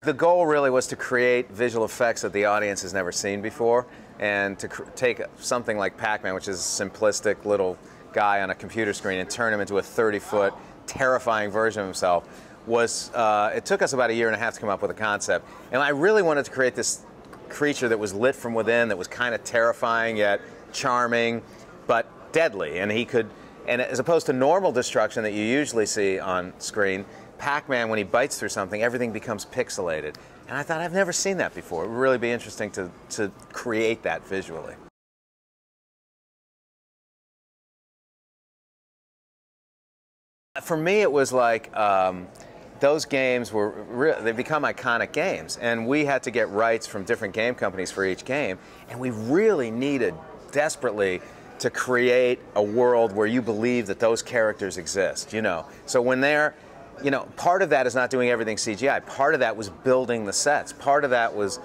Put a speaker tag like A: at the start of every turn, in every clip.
A: The goal really was to create visual effects that the audience has never seen before, and to take something like Pac-Man, which is a simplistic little guy on a computer screen, and turn him into a 30-foot terrifying version of himself. It took us about a year and a half to come up with a concept, and I really wanted to create this creature that was lit from within, that was kind of terrifying yet charming, but deadly. And as opposed to normal destruction that you usually see on screen, Pac-Man, when he bites through something, everything becomes pixelated. And I thought, I've never seen that before. It would really be interesting to create that visually. For me, it was like those games they become iconic games, and we had to get rights from different game companies for each game, and we really needed desperately to create a world where you believe that those characters exist, you know. So when they're, you know, part of that is not doing everything CGI. Part of that was building the sets. Part of that was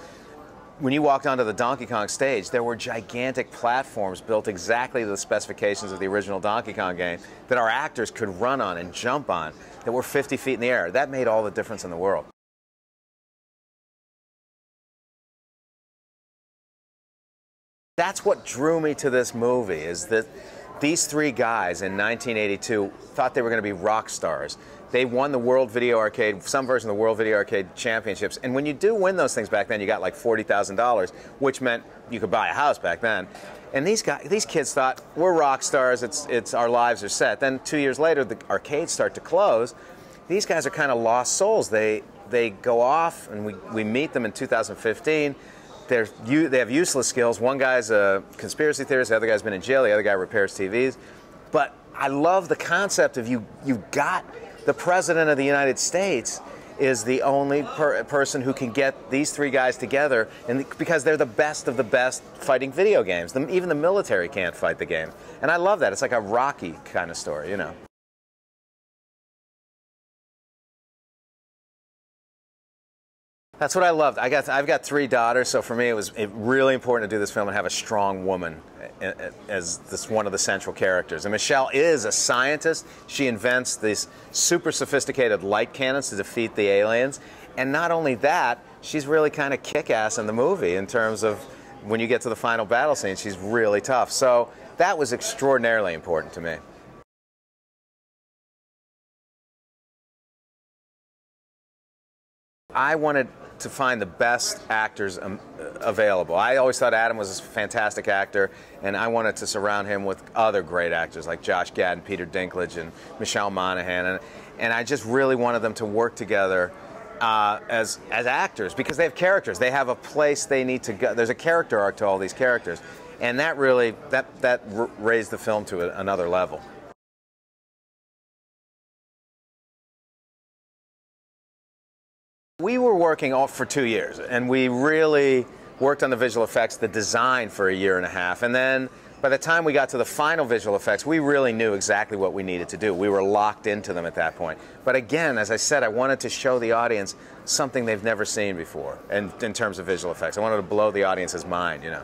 A: when you walked onto the Donkey Kong stage, there were gigantic platforms built exactly to the specifications of the original Donkey Kong game that our actors could run on and jump on, that were 50 feet in the air. That made all the difference in the world. That's what drew me to this movie, is that these three guys in 1982 thought they were going to be rock stars. They won the World Video Arcade, some version of the World Video Arcade Championships. And when you do win those things back then, you got like $40,000, which meant you could buy a house back then. And these kids thought, we're rock stars, our lives are set. Then 2 years later, the arcades start to close. These guys are kind of lost souls. They go off, and we meet them in 2015. They have useless skills. One guy's a conspiracy theorist, the other guy's been in jail, the other guy repairs TVs. But I love the concept of you got the President of the United States is the only person who can get these three guys together, and because they're the best of the best fighting video games. Even the military can't fight the game. And I love that. It's like a Rocky kind of story, you know. That's what I loved. I've got three daughters, so for me it was really important to do this film and have a strong woman as one of the central characters. And Michelle is a scientist. She invents these super sophisticated light cannons to defeat the aliens. And not only that, she's really kind of kick-ass in the movie in terms of when you get to the final battle scene, she's really tough. So that was extraordinarily important to me. I wanted to find the best actors available. I always thought Adam was a fantastic actor, and I wanted to surround him with other great actors like Josh Gad and Peter Dinklage and Michelle Monaghan, and I just really wanted them to work together as actors, because they have characters. They have a place they need to go. There's a character arc to all these characters, and that really raised the film to another level. We were working for 2 years, and we really worked on the visual effects, the design, for a year and a half. And then by the time we got to the final visual effects, we really knew exactly what we needed to do. We were locked into them at that point. But again, as I said, I wanted to show the audience something they've never seen before, and in terms of visual effects. I wanted to blow the audience's mind, you know.